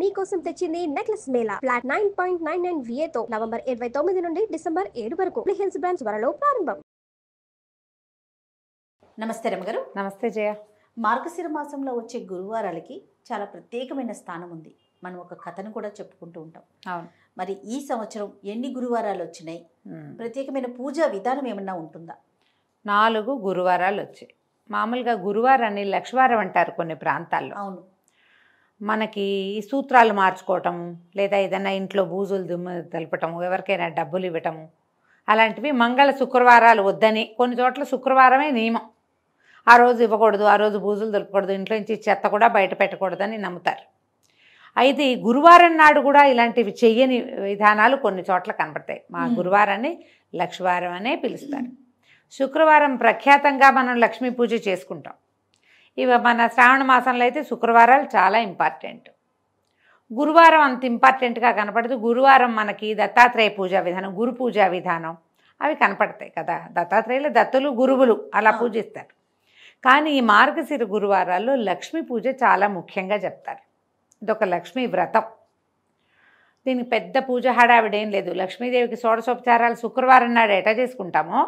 మీకోసం తెచ్చింది necklace Mela flat 9.99 VAతో November 29 నుండి డిసెంబర్ 7 వరకు హిల్స్ బ్రాంచ్ త్వరలో ప్రారంభం. నమస్తే రమగారు. నమస్తే జయ. మార్గశిర మాసంలో వచ్చే గురువారాలకి చాలా ప్రత్యేకమైన స్థానం ఉంది. మనం ఒక కథను కూడా చెప్పుకుంటూ ఉంటాం. అవును. మరి ఈ సంవత్సరం ఎన్ని గురువారాలు వచ్చినాయి? ప్రత్యేకమైన పూజా విధానం ఏమన్నా ఉంటుందా? 4 గురువారాలు వచ్చాయి. మామూలుగా గురువారాన్ని లక్షవారం అంటారు కొన్ని ప్రాంతాల్లో. అవును. మనకి ఈ సూత్రాలు మార్చుకోవటం, లేదా ఏదైనా ఇంట్లో బూజులు దుమ్ము తెలపటము, ఎవరికైనా డబ్బులు ఇవ్వటము, అలాంటివి మంగళ శుక్రవారాలు వద్దని. కొన్ని చోట్ల శుక్రవారమే నియమం. ఆ రోజు ఇవ్వకూడదు, ఆ రోజు బూజులు దులపకూడదు, ఇంట్లో నుంచి చెత్త కూడా బయట పెట్టకూడదని నమ్ముతారు. అయితే ఈ గురువారం నాడు కూడా ఇలాంటివి చెయ్యని విధానాలు కొన్ని చోట్ల కనపడతాయి. మా గురువారాన్ని లక్షవారం అనే పిలుస్తారు. శుక్రవారం ప్రఖ్యాతంగా మనం లక్ష్మీ పూజ చేసుకుంటాం. ఇవి మన శ్రావణ మాసంలో అయితే శుక్రవారాలు చాలా ఇంపార్టెంట్. గురువారం అంత ఇంపార్టెంట్గా కనపడదు. గురువారం మనకి దత్తాత్రేయ పూజా విధానం, గురు పూజా విధానం అవి కనపడతాయి కదా. దత్తాత్రేయులు దత్తులు గురువులు అలా పూజిస్తారు. కానీ ఈ మార్గశిర గురువారాల్లో లక్ష్మీ పూజ చాలా ముఖ్యంగా చెప్తారు. ఇదొక లక్ష్మీ వ్రతం. దీనికి పెద్ద పూజ హడావిడేం లేదు. లక్ష్మీదేవికి షోడశోపచారాలు శుక్రవారం నాడు ఎట్లా చేసుకుంటామో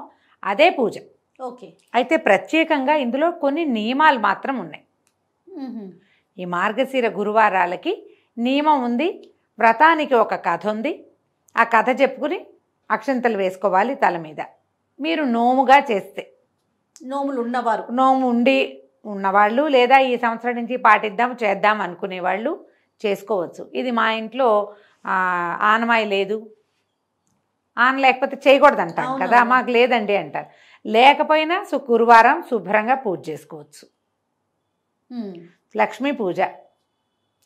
అదే పూజ. ఓకే. అయితే ప్రత్యేకంగా ఇందులో కొన్ని నియమాలు మాత్రం ఉన్నాయి. ఈ మార్గశిర గురువారాలకి నియమం ఉంది. వ్రతానికి ఒక కథ ఉంది. ఆ కథ చెప్పుకుని అక్షంతలు వేసుకోవాలి తల మీద. మీరు నోముగా చేస్తే, నోములు ఉన్నవారు, నోము ఉండి ఉన్నవాళ్ళు, లేదా ఈ సంవత్సరం నుంచి పాటిద్దాం చేద్దాం అనుకునేవాళ్ళు చేసుకోవచ్చు. ఇది మా ఇంట్లో ఆనమాయి లేదు, ఆన లేకపోతే చేయకూడదు అంటారు కదా, మాకు లేదండి అంటారు. లేకపోయినా గురువారం శుభ్రంగా పూజ చేసుకోవచ్చు. లక్ష్మీ పూజ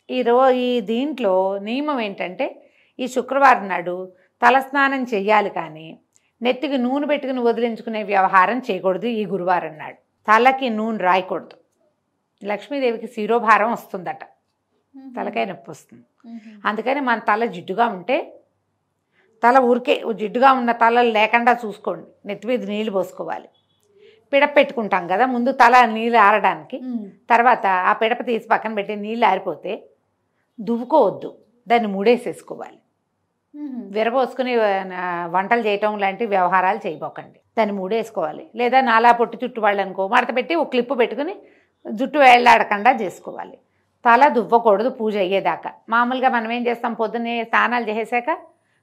ఈ దీంట్లో నియమం ఏంటంటే, ఈ శుక్రవారం నాడు తలస్నానం చెయ్యాలి, కానీ నెత్తికి నూనె పెట్టుకుని వదిలించుకునే వ్యవహారం చేయకూడదు. ఈ గురువారం నాడు తలకి నూనె రాయకూడదు. లక్ష్మీదేవికి శిరోభారం వస్తుందట, తలకాయ నొప్పి వస్తుంది. అందుకని మన తల జిడ్డుగా ఉంటే, తల ఊరికే జిడ్డుగా ఉన్న తలలు లేకుండా చూసుకోండి. నెత్తి మీద నీళ్ళు పోసుకోవాలి. పిడప పెట్టుకుంటాం కదా ముందు, తల నీళ్ళు ఆరడానికి. తర్వాత ఆ పిడప తీసి పక్కన పెట్టి నీళ్ళు ఆరిపోతే దువ్వుకోవద్దు, దాన్ని మూడేసేసుకోవాలి. విరబోసుకుని వంటలు చేయటం లాంటి వ్యవహారాలు చేయబోకండి. దాన్ని మూడేసుకోవాలి. లేదా నాలా పొట్టు చుట్టు వాళ్ళు అనుకో, మడత పెట్టి ఒక క్లిప్పు పెట్టుకుని జుట్టు వేళ్లాడకుండా చేసుకోవాలి. తల దువ్వకూడదు పూజ అయ్యేదాకా. మామూలుగా మనం ఏం చేస్తాం, పొద్దున్నే స్నానాలు చేసాక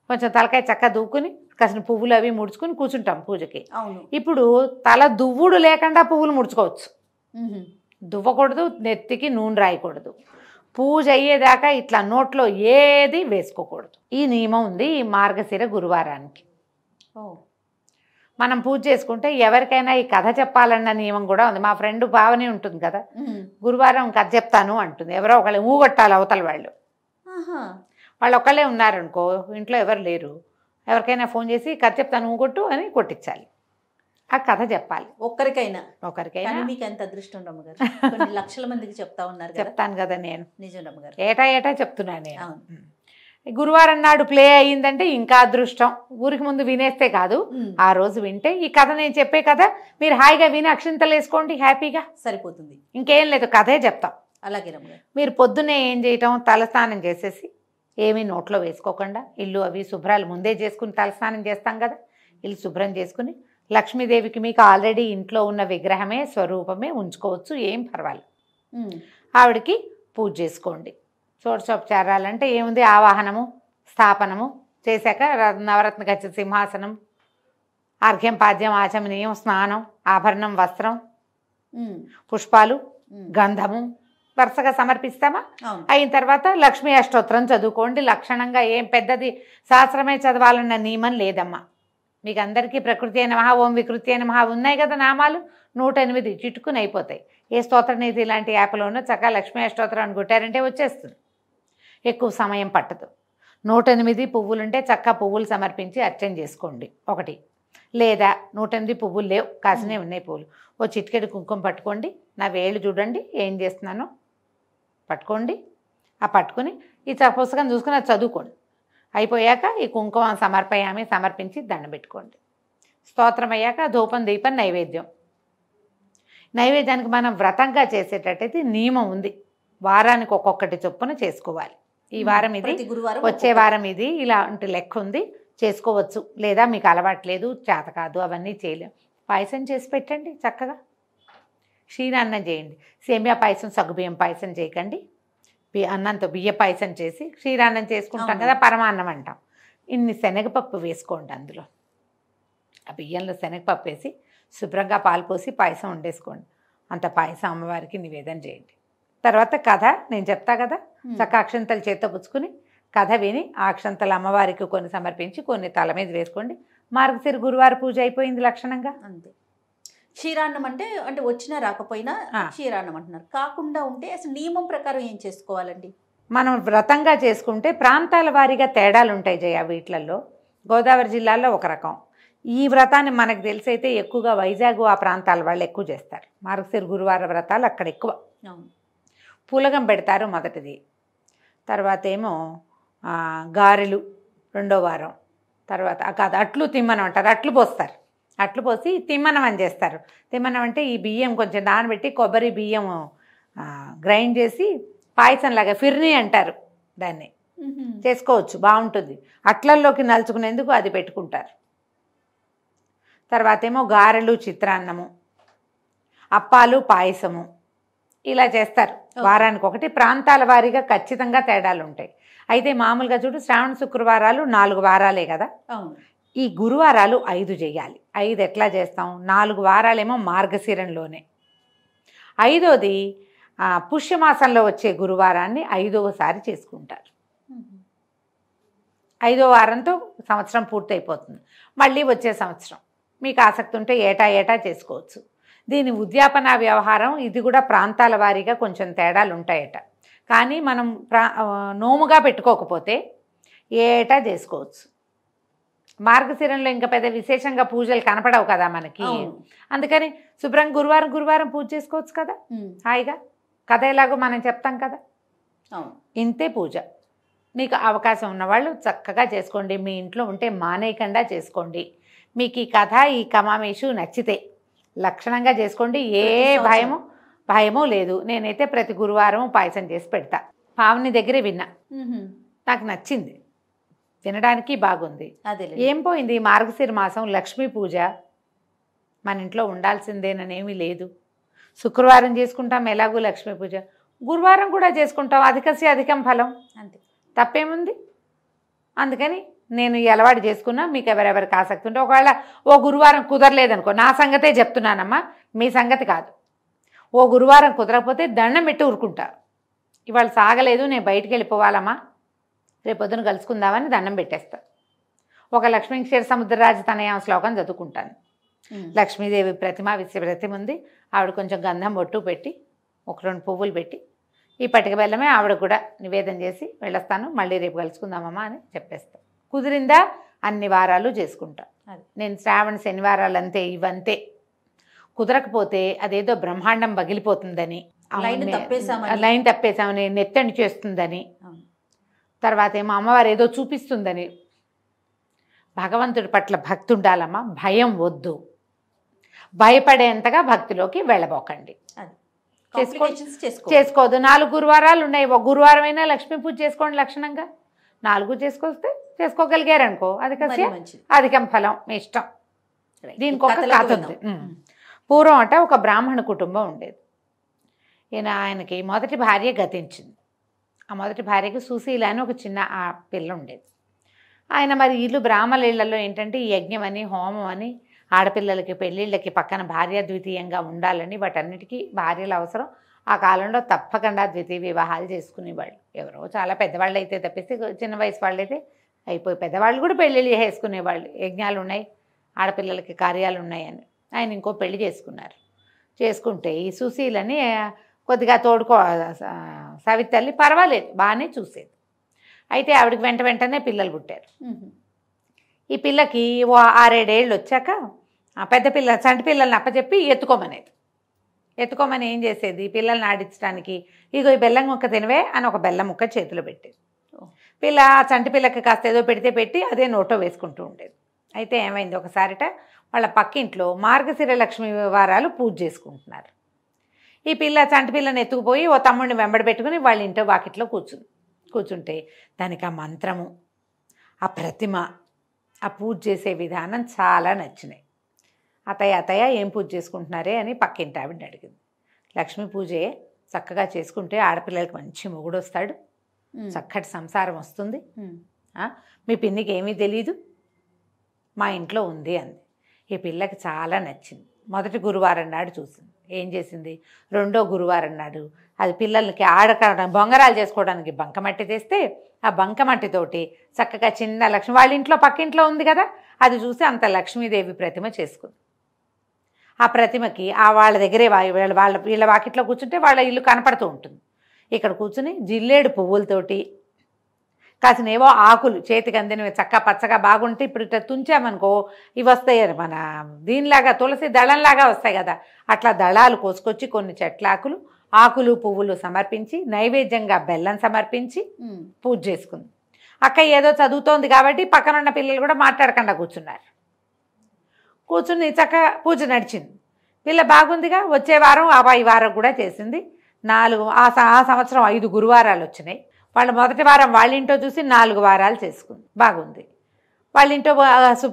కొంచెం తలకాయ చక్కగా దువ్వుకుని కాసిన పువ్వులు అవి ముడుచుకుని కూర్చుంటాం పూజకి. ఇప్పుడు తల దువ్వుడు లేకుండా పువ్వులు ముడుచుకోవచ్చు. దువ్వకూడదు, నెత్తికి నూనె రాయకూడదు. పూజ అయ్యేదాకా ఇట్లా నోట్లో ఏది వేసుకోకూడదు. ఈ నియమం ఉంది ఈ మార్గశిర గురువారానికి. మనం పూజ చేసుకుంటే ఎవరికైనా ఈ కథ చెప్పాలన్న నియమం కూడా ఉంది. మా ఫ్రెండ్ భావనే ఉంటుంది కదా, గురువారం కథ చెప్తాను అంటుంది. ఎవరో ఒకళ్ళు ఊగొట్టాలి అవతల వాళ్ళు ఒకళ్ళే ఉన్నారనుకో, ఇంట్లో ఎవరు లేరు, ఎవరికైనా ఫోన్ చేసి కథ చెప్తాను ఊగొట్టు అని కొట్టించాలి. ఆ కథ చెప్పాలి ఒకరికైనా. మీకు ఎంత అదృష్టం రమ్మగారు, కొన్ని లక్షల మందికి చెప్తా ఉన్నారు. చెప్తాను కదా నేను, నిజం రమ్మగారు, ఏటా చెప్తున్నాను నేను. గురువారం నాడు ప్లే అయ్యిందంటే ఇంకా అదృష్టం. ఊరికి ముందు వినేస్తే కాదు, ఆ రోజు వింటే ఈ కథ నేను చెప్పే కథ మీరు హాయిగా విని అక్షింతలు వేసుకోండి, హ్యాపీగా సరిపోతుంది. ఇంకేం లేదు, కథే చెప్తాం. అలాగే రమ్మగారు. మీరు పొద్దున్నే ఏం చేయటం, తలస్నానం చేసేసి ఏమీ నోట్లో వేసుకోకుండా, ఇల్లు అవి శుభ్రాలు ముందే చేసుకుని తలస్నానం చేస్తాం కదా, ఇల్లు శుభ్రం చేసుకుని లక్ష్మీదేవికి మీకు ఆల్రెడీ ఇంట్లో ఉన్న విగ్రహమే స్వరూపమే ఉంచుకోవచ్చు, ఏం పర్వాలేదు. ఆవిడకి పూజ చేసుకోండి. షోడశోపచారాలంటే ఏముంది, ఆవాహనము స్థాపనము చేశాక నవరత్న గచ్చ సింహాసనం, అర్ఘ్యం పాద్యం ఆచమనీయం, స్నానం, ఆభరణం, వస్త్రం, పుష్పాలు, గంధము వరుసగా సమర్పిస్తామా. అయిన తర్వాత లక్ష్మీ అష్టోత్తరం చదువుకోండి. లక్షణంగా ఏం పెద్దది శాస్త్రమే చదవాలన్న నియమం లేదమ్మా. మీకు అందరికీ ప్రకృతి నమః, ఓం వికృతి నమః ఉన్నాయి కదా నామాలు, 108 చిటుకుని అయిపోతాయి. ఏ స్తోత్రనీతి ఇలాంటి యాప్లోనూ చక్కగా లక్ష్మీ అష్టోత్తరం అని కొట్టారంటే వచ్చేస్తుంది, ఎక్కువ సమయం పట్టదు. 108 పువ్వులుంటే చక్కగా పువ్వులు సమర్పించి అర్చన చేసుకోండి ఒకటి. లేదా 108 పువ్వులు లేవు, కాసినే ఉన్నాయి పువ్వులు, ఓ చిటికెడు కుంకుమ పట్టుకోండి. నా వేళ్ళు చూడండి ఏం చేస్తున్నానో పట్టుకోండి. ఆ పట్టుకుని ఈ పుస్తకం చూసుకుని అది చదువుకోండి. అయిపోయాక ఈ కుంకుమ సమర్పించి దండం పెట్టుకోండి. స్తోత్రం అయ్యాక ధూపం, దీపం, నైవేద్యం. నైవేద్యానికి మనం వ్రతంగా చేసేటట్టయితే నియమం ఉంది, వారానికి ఒక్కొక్కటి చొప్పున చేసుకోవాలి. ఈ వారం ఇది, ప్రతి గురువారం వచ్చే వారం ఇది, ఇలాంటి లెక్క ఉంది, చేసుకోవచ్చు. లేదా మీకు అలవాట్లేదు, చేత కాదు, అవన్నీ చేయలేం, పాయసం చేసి పెట్టండి చక్కగా. క్షీరాన్నం చేయండి. సేమియా పాయసం, సగ్గుబియ్యం పాయసం చేయకండి. అన్నంతో బియ్య పాయసం చేసి క్షీరాన్నం చేసుకుంటాం కదా, పరమాన్నం అంటాం. ఇన్ని శనగపప్పు వేసుకోండి అందులో. ఆ బియ్యంలో శనగపప్పు వేసి శుభ్రంగా పాలు పోసి పాయసం వండేసుకోండి. అంత పాయసం అమ్మవారికి నివేదన చేయండి. తర్వాత కథ నేను చెప్తా కదా, చక్క అక్షంతలు చేత్తో పుచ్చుకుని కథ విని ఆ అక్షంతలు అమ్మవారికి కొన్ని సమర్పించి కొన్ని తల మీద వేసుకోండి. మార్గశిర గురువారం పూజ అయిపోయింది లక్షణంగా. అంతే. క్షీరాన్నం అంటే అంటే వచ్చినా రాకపోయినా క్షీరాన్నం అంటున్నారు. కాకుండా ఉంటే అసలు నియమం ప్రకారం ఏం చేసుకోవాలండి? మనం వ్రతంగా చేసుకుంటే ప్రాంతాల వారీగా తేడాలు ఉంటాయి జయ. వీటిలలో గోదావరి జిల్లాలో ఒక రకం. ఈ వ్రతాన్ని మనకు తెలిసైతే ఎక్కువగా వైజాగ్ ఆ ప్రాంతాల వాళ్ళు ఎక్కువ చేస్తారు. మార్గశిర గురువార వ్రతాలు అక్కడ ఎక్కువ. పూలగం పెడతారు మొదటిది, తర్వాత ఏమో గారెలు రెండో వారం, తర్వాత కాదు అట్లు తిమ్మనం అంటారు, అట్లు పోస్తారు. అట్లు పోసి తిమ్మనం అని చేస్తారు. తిమ్మనం అంటే ఈ బియ్యం కొంచెం నానబెట్టి కొబ్బరి బియ్యం గ్రైండ్ చేసి పాయసంలాగా ఫిర్నీ అంటారు దాన్ని, చేసుకోవచ్చు, బాగుంటుంది. అట్లల్లోకి నలుచుకునేందుకు అది పెట్టుకుంటారు. తర్వాత ఏమో గారెలు, చిత్రాన్నము, అప్పాలు, పాయసము ఇలా చేస్తారు. వారానికి ఒకటి. ప్రాంతాల వారీగా ఖచ్చితంగా తేడాలు ఉంటాయి. అయితే మామూలుగా చూడు, శ్రావణ శుక్రవారాలు 4 వారాలే కదా, ఈ గురువారాలు 5 చేయాలి. 5 ఎట్లా చేస్తాం? 4 వారాలేమో మార్గశిరంలోనే, 5వది పుష్యమాసంలో వచ్చే గురువారాన్ని 5వసారి చేసుకుంటారు. 5వ వారంతో సంవత్సరం పూర్తయిపోతుంది. మళ్ళీ వచ్చే సంవత్సరం మీకు ఆసక్తి ఉంటే ఏటా ఏటా చేసుకోవచ్చు. దీని ఉద్యాపన వ్యవహారం ఇది కూడా ప్రాంతాల వారీగా కొంచెం తేడాలు ఉంటాయట. కానీ మనం నోముగా పెట్టుకోకపోతే ఏటా చేసుకోవచ్చు. మార్గశిరంలో ఇంకా పెద్ద విశేషంగా పూజలు కనపడవు కదా మనకి, అందుకని శుభ్రంగా గురువారం పూజ చేసుకోవచ్చు కదా హాయిగా. కథ ఎలాగో మనం చెప్తాం కదా, ఇంతే పూజ. మీకు అవకాశం ఉన్నవాళ్ళు చక్కగా చేసుకోండి. మీ ఇంట్లో ఉంటే మానేయకుండా చేసుకోండి. మీకు ఈ కథ, ఈ కమామేషు నచ్చితే లక్షణంగా చేసుకోండి. ఏ భయమో లేదు. నేనైతే ప్రతి గురువారం పాయసం చేసి పెడతా. పావని దగ్గరే విన్నా, నాకు నచ్చింది, తినడానికి బాగుంది. ఏం పోయింది మార్గశిర మాసం, లక్ష్మీ పూజ మన ఇంట్లో ఉండాల్సిందేననేమీ లేదు. శుక్రవారం చేసుకుంటాం ఎలాగూ లక్ష్మీ పూజ, గురువారం కూడా చేసుకుంటాం. అధికస్య అధికం ఫలం, అంతే, తప్పేముంది. అందుకని నేను ఈ అలవాటు చేసుకున్నా. మీకు ఎవరెవరికి ఆసక్తి ఉంటే, ఒకవేళ ఓ గురువారం కుదరలేదనుకో, నా సంగతే చెప్తున్నానమ్మా, మీ సంగతి కాదు. ఓ గురువారం కుదరకపోతే దండం పెట్టి ఊరుకుంటా. ఇవాళ సాగలేదు, నేను బయటికి వెళ్ళిపోవాలమ్మా, రేపొద్దున కలుసుకుందామని దండం పెట్టేస్తా. ఒక లక్ష్మీ క్షీర సముద్రరాజు తనయ శ్లోకం చదువుకుంటాను. లక్ష్మీదేవి ప్రతిమ ఉంది. ఆవిడ కొంచెం గంధం బొట్టు పెట్టి 1-2 పువ్వులు పెట్టి ఈ పట్టిక బెల్లమే ఆవిడ కూడా నివేదన చేసి వెళ్ళొస్తాను. మళ్ళీ రేపు కలుసుకుందామమ్మా అని చెప్పేస్తాను. కుదిరిందా అన్ని వారాలు చేసుకుంటా. నేను శ్రావణ శనివారాలు అంతే, ఇవంతే. కుదరకపోతే అదేదో బ్రహ్మాండం పగిలిపోతుందని, లైన్ తప్పేసామని, నెత్తని చేస్తుందని, తర్వాత ఏమో అమ్మవారు ఏదో చూపిస్తుందని. భగవంతుడి పట్ల భక్తి ఉండాలమ్మా, భయం వద్దు. భయపడేంతగా భక్తిలోకి వెళ్ళబోకండి. చేసుకోదు. 4 గురువారాలు ఉన్నాయి. ఒక గురువారం అయినా లక్ష్మీ పూజ చేసుకోండి లక్షణంగా. 4 చేసుకోగలిగారనుకో, అది అధికం ఫలం, మీ ఇష్టం. దీనికి ఒక కథ ఉంది. పూర్వం అట ఒక బ్రాహ్మణ కుటుంబం ఉండేది. ఆయనకి మొదటి భార్య గతించింది. ఆ మొదటి భార్యకి సుశీల అని ఒక చిన్న పిల్ల ఉండేది. ఆయన మరి ఇల్లు బ్రాహ్మణ ఇళ్లలో ఏంటంటే ఈ యజ్ఞం అని, హోమం అని, ఆడపిల్లలకి పెళ్ళిళ్ళకి పక్కన భార్య ద్వితీయంగా ఉండాలని, వాటన్నిటికీ భార్యలు అవసరం. ఆ కాలంలో తప్పకుండా ద్వితీయ వివాహాలు చేసుకునేవాళ్ళు. ఎవరో చాలా పెద్దవాళ్ళు అయితే తప్పిస్తే, చిన్న వయసు వాళ్ళు అయితే అయిపోయి, పెద్దవాళ్ళు కూడా పెళ్ళిళ్ళు చేసుకునేవాళ్ళు. యజ్ఞాలు ఉన్నాయి, ఆడపిల్లలకి కార్యాలు ఉన్నాయని ఆయన ఇంకో పెళ్లి చేసుకుంటే ఈ సుశీలని కొద్దిగా సవితల్లి పర్వాలేదు, బాగానే చూసేది. అయితే ఆవిడకి వెంటనే పిల్లలు పుట్టారు. ఈ పిల్లకి 6-7 ఏళ్ళు వచ్చాక పెద్ద పిల్ల చంటి పిల్లల్ని అప్పచెప్పి ఎత్తుకోమని ఏం చేసేది, పిల్లల్ని ఆడించడానికి ఇగో ఈ బెల్లం ముక్క తినవే అని ఒక బెల్లం ముక్క చేతిలో పెట్టేది. పిల్ల చంటి పిల్లకి కాస్త ఏదో పెట్టి అదే నోటో వేసుకుంటూ ఉండేది. అయితే ఏమైంది, ఒకసారిట వాళ్ళ పక్కింట్లో మార్గశిర లక్ష్మీ వారాలు పూజ చేసుకుంటున్నారు. ఈ పిల్ల చంటి పిల్లని ఎత్తుకుపోయి ఓ తమ్ముడిని వెంబడి పెట్టుకుని వాళ్ళ ఇంట్లో వాకిట్లో కూర్చుంది. కూర్చుంటే దానికి ఆ మంత్రము, ఆ ప్రతిమ, ఆ పూజ చేసే విధానం చాలా నచ్చినాయి. అతయ్య ఏం పూజ చేసుకుంటున్నారే అని పక్కింటి ఆవిడని అడిగింది. లక్ష్మీ పూజే చక్కగా చేసుకుంటే ఆడపిల్లలకి మంచి మొగుడు వస్తాడు, చక్కటి సంసారం వస్తుంది, మీ పిన్నికి ఏమీ తెలీదు, మా ఇంట్లో ఉంది అంది. ఈ పిల్లకి చాలా నచ్చింది. మొదటి గురువారం నాడు చూసింది. ఏం చేసింది, రెండో గురువారం నాడు అది పిల్లలకి బొంగరాలు చేసుకోవడానికి బంకమట్టి తెస్తే ఆ బంకమట్టితోటి చక్కగా చిన్న లక్ష్మి, వాళ్ళ ఇంట్లో పక్కింట్లో ఉంది కదా, అది చూసి అంత లక్ష్మీదేవి ప్రతిమ చేసుకుంది. ఆ ప్రతిమకి వాళ్ళ దగ్గరే వీళ్ళ వాకిట్లో కూర్చుంటే వాళ్ళ ఇల్లు కనపడుతూ ఉంటుంది. ఇక్కడ కూర్చుని జిల్లేడు పువ్వులతోటి కాసినేవో ఆకులు చేతికి అందినవి చక్క పచ్చగా బాగుంటే ఇప్పుడు ఇట్లా తుంచామనుకో ఇవి వస్తాయి, మన దీనిలాగా తులసి దళంలాగా వస్తాయి కదా, అట్లా దళాలు కోసుకొచ్చి కొన్ని చెట్లాకులు, ఆకులు పువ్వులు సమర్పించి నైవేద్యంగా బెల్లం సమర్పించి పూజ చేసుకుంది. అక్క ఏదో చదువుతోంది కాబట్టి పక్కనున్న పిల్లలు కూడా మాట్లాడకుండా కూర్చున్నారు. కూర్చుని చక్కగా పూజ నడిచింది. పిల్ల బాగుందిగా. వచ్చే వారం ఈ వారం కూడా చేసింది. 4 ఆ సంవత్సరం 5 గురువారాలు వచ్చినాయి. వాళ్ళ మొదటి వారం వాళ్ళ ఇంట్లో చూసి 4 వారాలు చేసుకుంది. బాగుంది. వాళ్ళ ఇంట్లో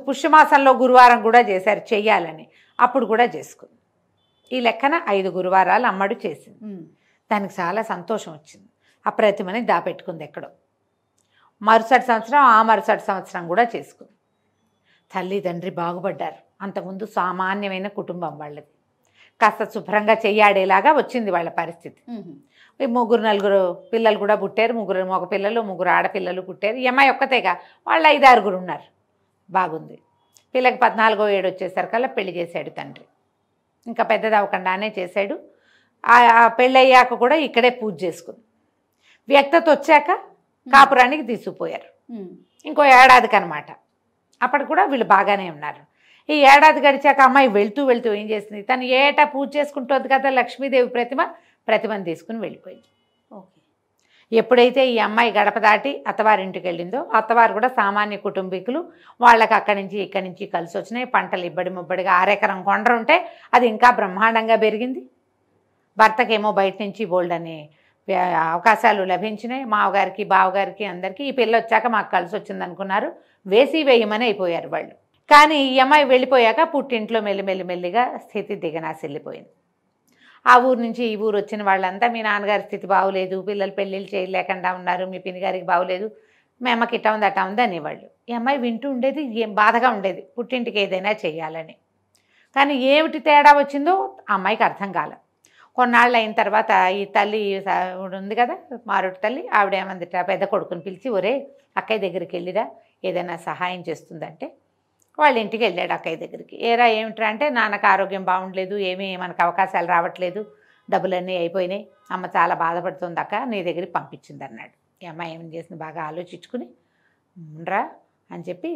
పుష్యమాసంలో గురువారం కూడా చేశారు చెయ్యాలని, అప్పుడు కూడా చేసుకుంది. ఈ లెక్కన 5 గురువారాలు అమ్మడు చేసింది. దానికి చాలా సంతోషం వచ్చింది. ఆ ప్రతిమని దాపెట్టుకుంది ఎక్కడో. మరుసటి సంవత్సరం కూడా చేసుకుంది. తల్లి తండ్రి బాగుపడ్డారు. అంతకుముందు సామాన్యమైన కుటుంబం వాళ్ళది. కాస్త శుభ్రంగా చెయ్యాడేలాగా వచ్చింది వాళ్ళ పరిస్థితి. 3 4 పిల్లలు కూడా పుట్టారు. 3 మగ పిల్లలు 3 ఆడపిల్లలు పుట్టారు. ఈ అమ్మాయి ఒక్కతేగా, వాళ్ళు 5 6 ఉన్నారు. బాగుంది. పిల్లకి 14వ ఏడు వచ్చేసరికల్లా పెళ్లి చేశాడు తండ్రి. ఇంకా పెద్దది అవ్వకుండానే చేశాడు. పెళ్ళయ్యాక కూడా ఇక్కడే పూజ చేసుకుంది. వ్యక్తత వచ్చాక కాపురానికి తీసుకుపోయారు. ఇంకో ఏడాదికి అనమాట. అప్పటికి కూడా వీళ్ళు బాగానే ఉన్నారు. ఈ ఏడాది గడిచాక అమ్మాయి వెళ్తూ ఏం చేసింది, తను ఏటా పూజ చేసుకుంటుంది కదా లక్ష్మీదేవి ప్రతిమను తీసుకుని వెళ్ళిపోయింది. ఓకే. ఎప్పుడైతే ఈ అమ్మాయి గడప దాటి అత్తవారింటికి వెళ్ళిందో, అత్తవారు కూడా సామాన్య కుటుంబీకులు, వాళ్ళకి అక్కడి నుంచి ఇక్కడి నుంచి కలిసి వచ్చినాయి. పంటలు ఇబ్బడి ముబ్బడిగా 6 ఎకరం కొండ ఉంటే అది ఇంకా బ్రహ్మాండంగా పెరిగింది. భర్తకేమో బయట నుంచి బోల్డని అవకాశాలు లభించినాయి. మావగారికి బావగారికి అందరికీ. ఈ పిల్ల వచ్చాక మాకు కలిసి వచ్చింది అనుకున్నారు. వేయమని అయిపోయారు వాళ్ళు. కానీ ఈ అమ్మాయి వెళ్ళిపోయాక పుట్టింట్లో మెల్లిమెల్లిగా స్థితి దిగనాసిల్లిపోయింది. ఆ ఊరు నుంచి ఈ ఊరు వచ్చిన వాళ్ళంతా మీ నాన్నగారి స్థితి బాగోలేదు, పిల్లలు పెళ్ళిళ్ళు చేయలేకుండా ఉన్నారు, మీ పిన్నిగారికి బాగోలేదు, మీ అమ్మకి ఇట్టా ఉంది అట్టా ఉంది అనేవాళ్ళు. ఈ అమ్మాయి వింటూ ఉండేది, ఏం బాధగా ఉండేది పుట్టింటికి ఏదైనా చేయాలని. కానీ ఏమిటి తేడా వచ్చిందో అమ్మాయికి అర్థం కాల. కొన్నాళ్ళు అయిన తర్వాత ఈ తల్లి ఉంది కదా మారుటి తల్లి, ఆవిడేమందిట పెద్ద కొడుకుని పిలిచి, ఒరే అక్కయ్య దగ్గరికి వెళ్ళిరా ఏదైనా సహాయం చేస్తుందంటే వాళ్ళ ఇంటికి వెళ్ళాడు అక్కయ్య దగ్గరికి. ఏరా ఏమిట్రా అంటే, నాన్నకు ఆరోగ్యం బాగుండలేదు, ఏమీ మనకు అవకాశాలు రావట్లేదు, డబ్బులన్నీ అయిపోయినాయి, అమ్మ చాలా బాధపడుతుంది అక్క, నీ దగ్గరికి పంపించింది అన్నాడు. ఈ అమ్మాయి ఏమని చేసింది, బాగా ఆలోచించుకుని రా అని చెప్పి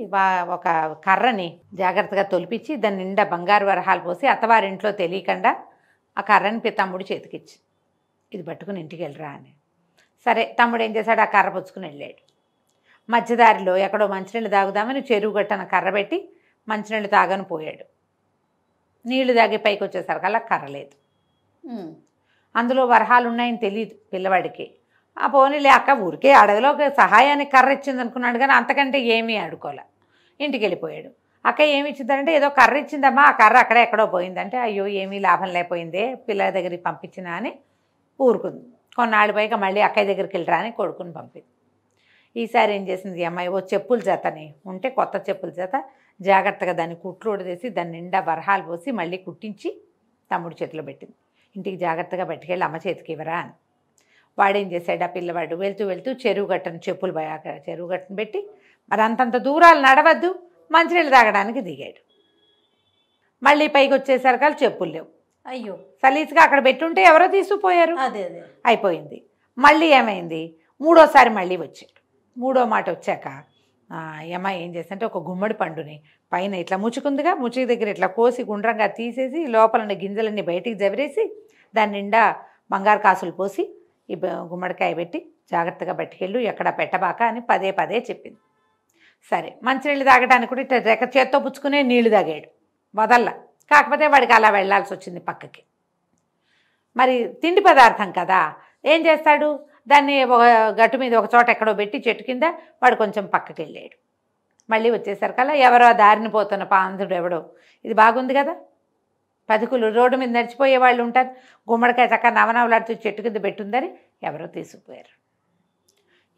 ఒక కర్రని జాగ్రత్తగా తొలిపించి దాని నిండా బంగారు వరహాలు పోసి అత్తవారింట్లో తెలియకుండా ఆ కర్రని తమ్ముడు చేతికిచ్చి, ఇది పట్టుకుని ఇంటికి వెళ్ళరా అని. సరే తమ్ముడు ఏం చేశాడు, ఆ కర్ర పుచ్చుకుని వెళ్ళాడు. మధ్యదారిలో ఎక్కడో మంచినీళ్ళు తాగుదామని చెరువు గట్టన కర్ర పెట్టి మంచినీళ్ళు తాగని పోయాడు. నీళ్లు తాగి పైకి వచ్చేసరికల్లా కర్ర లేదు. అందులో వరహాలు ఉన్నాయని తెలియదు పిల్లవాడికి. ఆ పోనీలే అక్క ఊరికే అడవిలో సహాయానికి కర్ర ఇచ్చింది అనుకున్నాడు, కానీ అంతకంటే ఏమీ ఆడుకోలే. ఇంటికి వెళ్ళిపోయాడు. అక్క ఏమి ఇచ్చిందంటే, ఏదో కర్ర ఇచ్చిందమ్మా, ఆ కర్ర అక్కడే ఎక్కడో పోయిందంటే, అయ్యో ఏమీ లాభం లేకపోయిందే, పిల్లల దగ్గరికి పంపించినా అని ఊరుకుంది. కొన్నాళ్ళు పైగా మళ్ళీ అక్కయ్య దగ్గరికి వెళ్ళరా అని కొడుకుని పంపింది. ఈసారి ఏం చేసింది ఈ అమ్మాయి, ఓ చెప్పుల జతని ఉంటే కొత్త చెప్పుల జత జాగ్రత్తగా దాన్ని కుట్లు ఉడదీసి దాన్ని నిండా వరహాలు పోసి మళ్ళీ కుట్టించి తమ్ముడు చేతిలో పెట్టింది. ఇంటికి జాగ్రత్తగా పట్టుకెళ్ళి అమ్మ చేతికి ఇవ్వరా అని. వాడేం చేశాడు, ఆ పిల్లవాడు వెళ్తూ చెరువు గట్టను చెప్పులు చెరువు గట్టను పెట్టి, మరి అంతంత దూరాలు నడవద్దు, మంచినీళ్ళు తాగడానికి దిగాడు. మళ్ళీ పైకి వచ్చేసరికి చెప్పులు లేవు. అయ్యో, సలీసుగా అక్కడ పెట్టుంటే ఎవరో తీసుకుపోయారు. అదే అయిపోయింది. మళ్ళీ ఏమైంది, 3వసారి మళ్ళీ వచ్చాడు. 3వ మాట వచ్చాక అమ్మాయి ఏం చేస్తుంటే, ఒక గుమ్మడి పండుని పైన ఇట్లా ముచ్చుకుందిగా, ముచ్చుకి దగ్గర ఇట్లా కోసి గుండ్రంగా తీసేసి లోపల గింజలన్నీ బయటికి జవరేసి దాని నిండా బంగారు కాసులు పోసి ఈ గుమ్మడికాయ పెట్టి జాగ్రత్తగా పట్టుకెళ్ళు, ఎక్కడ పెట్టబాక అని పదే చెప్పింది. సరే మంచినీళ్ళు తాగడానికి కూడా ఇట్లా చేత్తో పుచ్చుకునే నీళ్లు తాగాడు వదల్లా. కాకపోతే వాడికి అలా వెళ్లాల్సి వచ్చింది పక్కకి. మరి తిండి పదార్థం కదా, ఏం చేస్తాడు, దాన్ని ఒక గట్టు మీద ఒక చోట ఎక్కడో పెట్టి చెట్టు కింద వాడు కొంచెం పక్కకి వెళ్ళాడు. మళ్ళీ వచ్చేసరికల్లా ఎవరో దారిని పోతున్న పాంధుడు ఎవడో, ఇది బాగుంది కదా, పదుకులు రోడ్డు మీద నడిచిపోయే వాళ్ళు ఉంటారు, గుమ్మడికాయ చక్కగా నవనవలాడుతూ చెట్టు కింద పెట్టుందని ఎవరో తీసుకుపోయారు.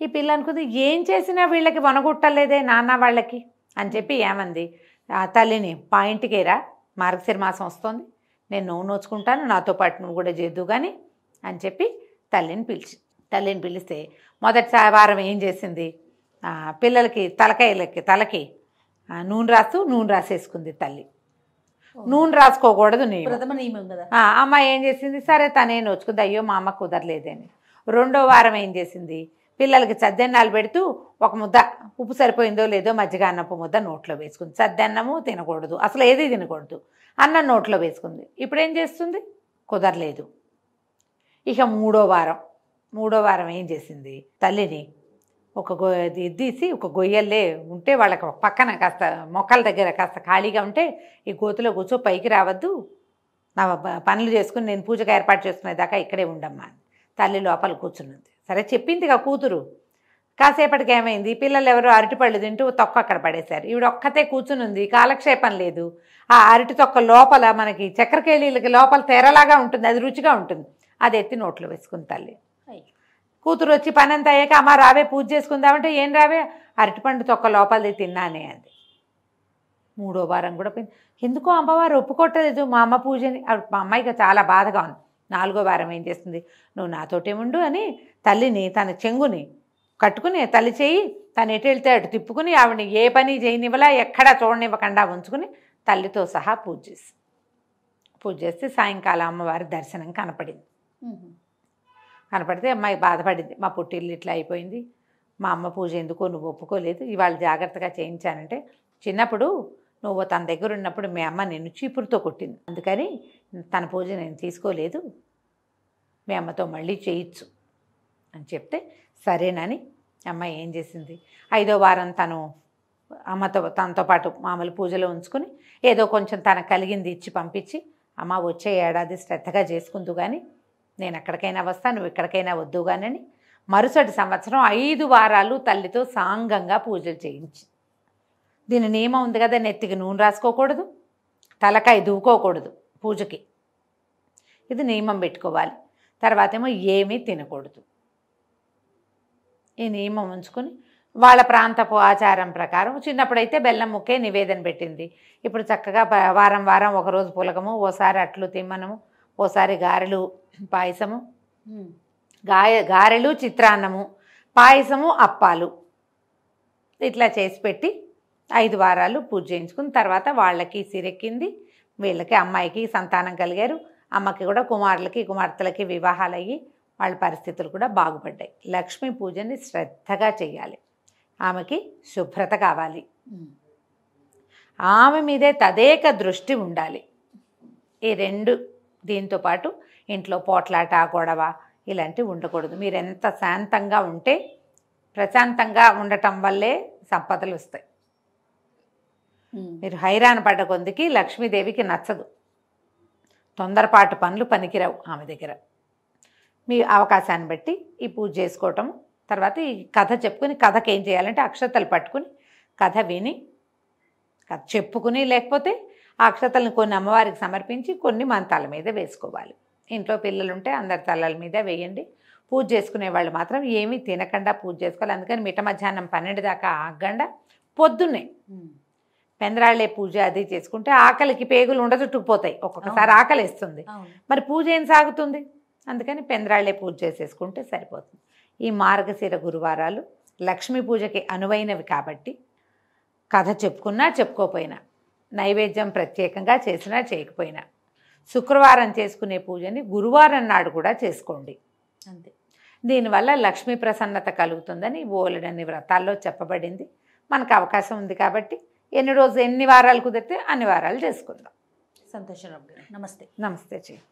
ఈ పిల్ల అనుకుంది ఏం చేసినా వీళ్ళకి వనగుట్టలేదే నాన్న వాళ్ళకి అని చెప్పి ఏమంది, ఆ తల్లిని పాయింట్కేరా, మార్గశిర మాసం వస్తుంది, నేను నువ్వు నోచుకుంటాను, నాతో పాటు నువ్వు కూడా చేద్దు కానీ అని చెప్పి తల్లిని పిలిస్తే మొదటి వారం ఏం చేసింది, పిల్లలకి తలకి నూనె రాసేసుకుంది తల్లి. నూనె రాసుకోకూడదు నియమం కదా. అమ్మ ఏం చేసింది, సరే తనే నోచుకుంది, అయ్యో మా అమ్మ కుదరలేదని. రెండో వారం ఏం చేసింది, పిల్లలకి చద్దెన్నాలు పెడుతూ ఒక ముద్ద ఉప్పు సరిపోయిందో లేదో మజ్జిగ అన్నపు ముద్ద నోట్లో వేసుకుంది. చద్దన్నము తినకూడదు, అసలు ఏది తినకూడదు, అన్నం నోట్లో వేసుకుంది. ఇప్పుడు ఏం చేస్తుంది, కుదరలేదు. ఇక మూడో వారం ఏం చేసింది, తల్లిని ఒక తీసి ఒక గొయ్యల్లే ఉంటే వాళ్ళకి పక్కన కాస్త మొక్కల దగ్గర కాస్త ఖాళీగా ఉంటే ఈ గోతులో కూర్చో, పైకి రావద్దు, నా పనులు చేసుకుని నేను పూజకు ఏర్పాటు చేసుకునేదాకా ఇక్కడే ఉండమ్మా. తల్లి లోపల కూర్చున్నది. సరే చెప్పిందిగా కూతురు. కాసేపటికి ఏమైంది, పిల్లలు ఎవరో అరటిపళ్ళు తింటూ తొక్క అక్కడ పడేశారు. ఈవిడ ఒక్కతే కూర్చునుంది, కాలక్షేపం లేదు. ఆ అరటి తొక్క లోపల మనకి చక్కెరకేళీలకి లోపల తెరలాగా ఉంటుంది, అది రుచిగా ఉంటుంది, అది ఎత్తి నోట్లో వేసుకుంది తల్లి. కూతురు వచ్చి పని అంతా అయ్యాక అమ్మ రావే పూజ చేసుకుందామంటే ఏం రావే, అరటిపండు తొక్క లోపలిది తిన్నానే అంది. మూడో వారం కూడా పోయింది. ఎందుకో అమ్మవారు ఒప్పుకోవట్లేదు మా అమ్మ పూజని. మా అమ్మాయికి చాలా బాధగా ఉంది. నాలుగో వారం ఏం చేస్తుంది, నువ్వు నాతోటే ఉండు అని తల్లిని తన చెంగుని కట్టుకుని తల్లి చేయి తను ఎటు వెళ్తే అటు తిప్పుకుని ఆవిడని ఏ పని చేయనివ్వలా, ఎక్కడా చూడనివ్వకుండా ఉంచుకుని తల్లితో సహా పూజ చేస్తే సాయంకాలం అమ్మవారి దర్శనం కనపడింది. కనపడితే అమ్మాయి బాధపడింది, మా పుట్టిల్లు ఇట్లా అయిపోయింది, మా అమ్మ పూజ ఎందుకో నువ్వు ఒప్పుకోలేదు, ఇవాళ జాగ్రత్తగా చేయించానంటే చిన్నప్పుడు నువ్వు తన దగ్గర ఉన్నప్పుడు మీ అమ్మ నిన్ను చీపురుతో కొట్టింది, అందుకని తన పూజ నేను తీసుకోలేదు, మీ అమ్మతో మళ్ళీ చేయించు అని చెప్తే సరేనని అమ్మాయి ఏం చేసింది, 5వ వారం తనతో పాటు మామూలు పూజలో ఉంచుకుని ఏదో కొంచెం తనకు కలిగింది ఇచ్చి పంపించి, అమ్మ వచ్చే ఏడాది శ్రద్ధగా చేసుకుందు కానీ నేను ఎక్కడికైనా వస్తాను, నువ్వు ఎక్కడికైనా వద్దు కానీ మరుసటి సంవత్సరం 5 వారాలు తల్లితో సాంగంగా పూజలు చేయించి, దీని నియమం ఉంది కదా, నెత్తికి నూనె రాసుకోకూడదు, తలకాయ దూకోకూడదు పూజకి, ఇది నియమం పెట్టుకోవాలి. తర్వాత ఏమో ఏమీ తినకూడదు. ఈ నియమం ఉంచుకొని వాళ్ళ ప్రాంతపు ఆచారం ప్రకారం చిన్నప్పుడైతే బెల్లం ముక్కే నివేదన పెట్టింది. ఇప్పుడు చక్కగా వారం ఒకరోజు పులగము, ఓసారి అట్లు తిమ్మనము, ఓసారి గారెలు పాయసము, గారెలు చిత్రాన్నము, పాయసము అప్పాలు ఇట్లా చేసి పెట్టి 5 వారాలు పూజ చేయించుకుని తర్వాత వాళ్ళకి సిరెక్కింది, వీళ్ళకి అమ్మాయికి సంతానం కలిగారు, అమ్మకి కూడా కుమార్తెలకి వివాహాలు అయ్యి వాళ్ళ పరిస్థితులు కూడా బాగుపడ్డాయి. లక్ష్మీ పూజని శ్రద్ధగా చేయాలి, ఆమెకి శుభ్రత కావాలి, ఆమె మీదే తదేక దృష్టి ఉండాలి. ఈ 2 దీంతో పాటు ఇంట్లో పోట్లాట గొడవ ఇలాంటివి ఉండకూడదు. మీరు ఎంత శాంతంగా ఉంటే ప్రశాంతంగా ఉండటం వల్లే సంపదలు వస్తాయి. మీరు హైరాణ పడ్డ కొందికి లక్ష్మీదేవికి నచ్చదు, తొందరపాటు పనులు పనికిరావు ఆమె దగ్గర. మీ అవకాశాన్ని బట్టి ఈ పూజ చేసుకోవటం, తర్వాత ఈ కథ చెప్పుకుని, కథకి ఏం చేయాలంటే అక్షతలు పట్టుకుని కథ విని కథ చెప్పుకుని, లేకపోతే ఆ అక్షతలను కొన్ని అమ్మవారికి సమర్పించి కొన్ని మన తల మీద వేసుకోవాలి. ఇంట్లో పిల్లలుంటే అందరి తలల మీద వేయండి. పూజ చేసుకునే వాళ్ళు మాత్రం ఏమీ తినకుండా పూజ చేసుకోవాలి. అందుకని మిట్ట మధ్యాహ్నం 12 దాకా ఆగకుండా పొద్దున్నే పెందరాళ్ళే పూజ అది చేసుకుంటే ఆకలికి పేగులు ఉండచుట్టుకుపోతాయి, ఒక్కొక్కసారి ఆకలి వేస్తుంది, మరి పూజ ఏం సాగుతుంది. అందుకని పెందరాళ్ళే పూజ చేసేసుకుంటే సరిపోతుంది. ఈ మార్గశిర గురువారాలు లక్ష్మీ పూజకి అనువైనవి కాబట్టి కథ చెప్పుకున్నా చెప్పుకోపోయినా, నైవేద్యం ప్రత్యేకంగా చేసినా చేయకపోయినా, శుక్రవారం చేసుకునే పూజని గురువారం నాడు కూడా చేసుకోండి. అంతే. దీనివల్ల లక్ష్మీ ప్రసన్నత కలుగుతుందని బోలెడన్ని వ్రతాల్లో చెప్పబడింది. మనకు అవకాశం ఉంది కాబట్టి ఎన్ని వారాలు కుదిరితే అన్ని వారాలు చేసుకుందాం. సంతోషం. నమస్తే. నమస్తే చెయ్యి.